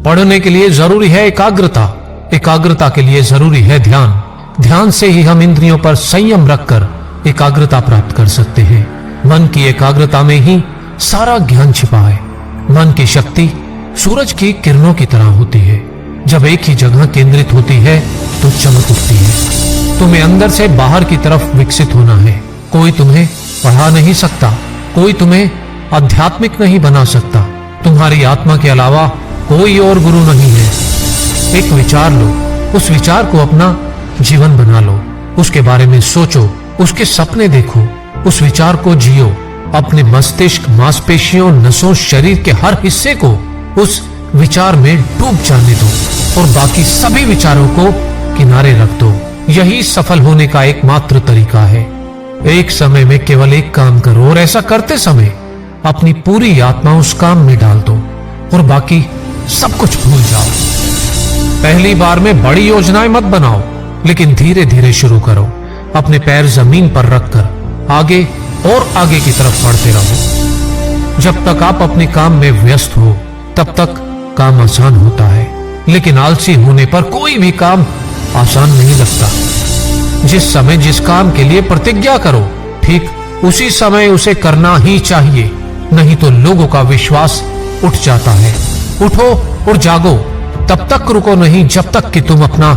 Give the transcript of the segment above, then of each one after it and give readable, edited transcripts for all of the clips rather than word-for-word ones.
पढ़ने के लिए जरूरी है एकाग्रता, एकाग्रता के लिए जरूरी है ध्यान, ध्यान से ही हम इंद्रियों पर संयम रखकर एकाग्रता प्राप्त कर सकते हैं। मन की एकाग्रता में ही सारा ज्ञान छिपा है। मन की शक्ति सूरज की किरणों की तरह होती है, जब एक ही जगह केंद्रित होती है तो चमक उठती है। तुम्हें अंदर से बाहर की तरफ विकसित होना है। कोई तुम्हें पढ़ा नहीं सकता, कोई तुम्हें आध्यात्मिक नहीं बना सकता। तुम्हारी आत्मा के अलावा कोई और गुरु नहीं है। एक विचार लो, उस विचार को अपना जीवन बना लो, उसके बारे में सोचो, उसके सपने देखो, उस विचार को जियो। अपने मस्तिष्क, मांसपेशियों, नसों, शरीर के हर हिस्से को उस विचार में डूब जाने दो और बाकी सभी विचारों को किनारे रख दो। यही सफल होने का एकमात्र तरीका है। एक समय में केवल एक काम करो और ऐसा करते समय अपनी पूरी आत्मा उस काम में डाल दो और बाकी सब कुछ भूल जाओ। पहली बार में बड़ी योजनाएं मत बनाओ, लेकिन धीरे धीरे शुरू करो। अपने पैर जमीन पर रखकर आगे और आगे की तरफ बढ़ते रहो। जब तक आप अपने काम में व्यस्त हो तब तक काम आसान होता है, लेकिन आलसी होने पर कोई भी काम आसान नहीं लगता। जिस समय जिस काम के लिए प्रतिज्ञा करो, ठीक उसी समय उसे करना ही चाहिए, नहीं तो लोगों का विश्वास उठ जाता है। उठो और जागो, तब तक रुको नहीं जब तक कि तुम अपना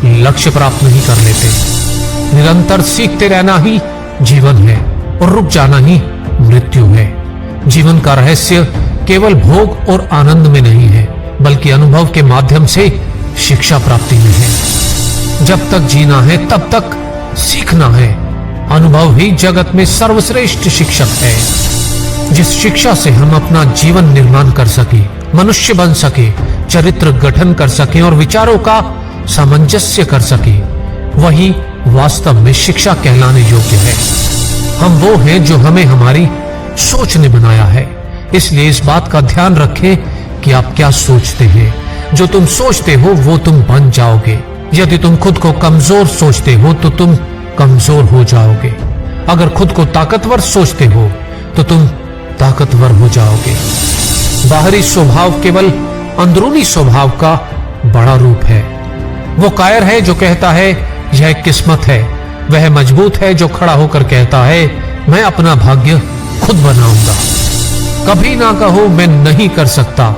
लक्ष्य प्राप्त नहीं कर लेते। निरंतर सीखते रहना ही जीवन है और रुक जाना ही मृत्यु है। जीवन का रहस्य केवल भोग और आनंद में नहीं है, बल्कि अनुभव के माध्यम से शिक्षा प्राप्ति में है। जब तक जीना है तब तक सीखना है। अनुभव ही जगत में सर्वश्रेष्ठ शिक्षक है। जिस शिक्षा से हम अपना जीवन निर्माण कर सके, मनुष्य बन सके, चरित्र गठन कर सके और विचारों का सामंजस्य कर सके, वही वास्तव में शिक्षा कहलाने योग्य है। हम वो हैं जो हमें हमारी सोच ने बनाया है। इसलिए इस बात का ध्यान रखें कि आप क्या सोचते हैं। जो तुम सोचते हो वो तुम बन जाओगे। यदि तुम खुद को कमजोर सोचते हो तो तुम कमजोर हो जाओगे। अगर खुद को ताकतवर सोचते हो तो तुम ताकतवर हो जाओगे। बाहरी स्वभाव केवल अंदरूनी स्वभाव का बड़ा रूप है। वो कायर है जो कहता है यह किस्मत है, वह मजबूत है जो खड़ा होकर कहता है मैं अपना भाग्य खुद बनाऊंगा। कभी ना कहो मैं नहीं कर सकता,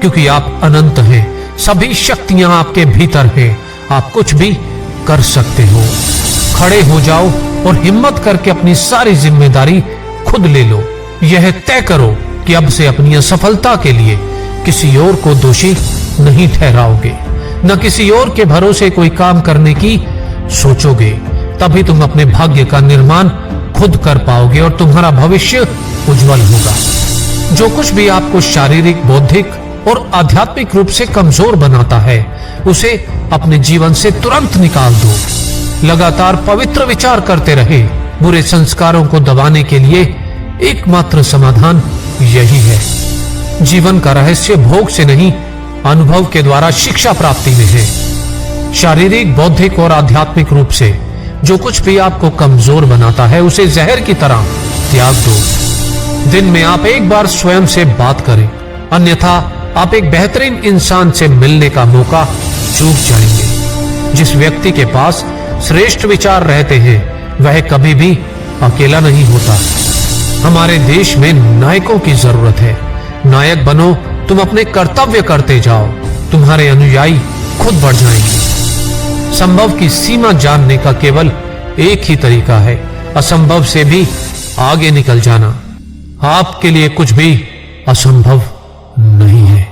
क्योंकि आप अनंत हैं। सभी शक्तियां आपके भीतर हैं। आप कुछ भी कर सकते हो। खड़े हो जाओ और हिम्मत करके अपनी सारी जिम्मेदारी खुद ले लो। यह तय करो कि अब से अपनी असफलता के लिए किसी और को दोषी नहीं ठहराओगे, न किसी और के भरोसे कोई काम करने की सोचोगे। तभी तुम अपने भाग्य का निर्माण खुद कर पाओगे और तुम्हारा भविष्य उज्जवल होगा। जो कुछ भी आपको शारीरिक, बौद्धिक और आध्यात्मिक रूप से कमजोर बनाता है, उसे अपने जीवन से तुरंत निकाल दो। लगातार पवित्र विचार करते रहे। बुरे संस्कारों को दबाने के लिए एकमात्र समाधान यही है। जीवन का रहस्य भोग से नहीं, अनुभव के द्वारा शिक्षा प्राप्ति में है। शारीरिक, बौद्धिक और आध्यात्मिक रूप से जो कुछ भी आपको कमजोर बनाता है, उसे जहर की तरह त्याग दो। दिन में आप एक बार स्वयं से बात करें, अन्यथा आप एक बेहतरीन इंसान से मिलने का मौका चूक जाएंगे। जिस व्यक्ति के पास श्रेष्ठ विचार रहते हैं, वह कभी भी अकेला नहीं होता। हमारे देश में नायकों की जरूरत है। नायक बनो, तुम अपने कर्तव्य करते जाओ, तुम्हारे अनुयायी खुद बढ़ जाएंगे। संभव की सीमा जानने का केवल एक ही तरीका है, असंभव से भी आगे निकल जाना। आपके लिए कुछ भी असंभव नहीं है।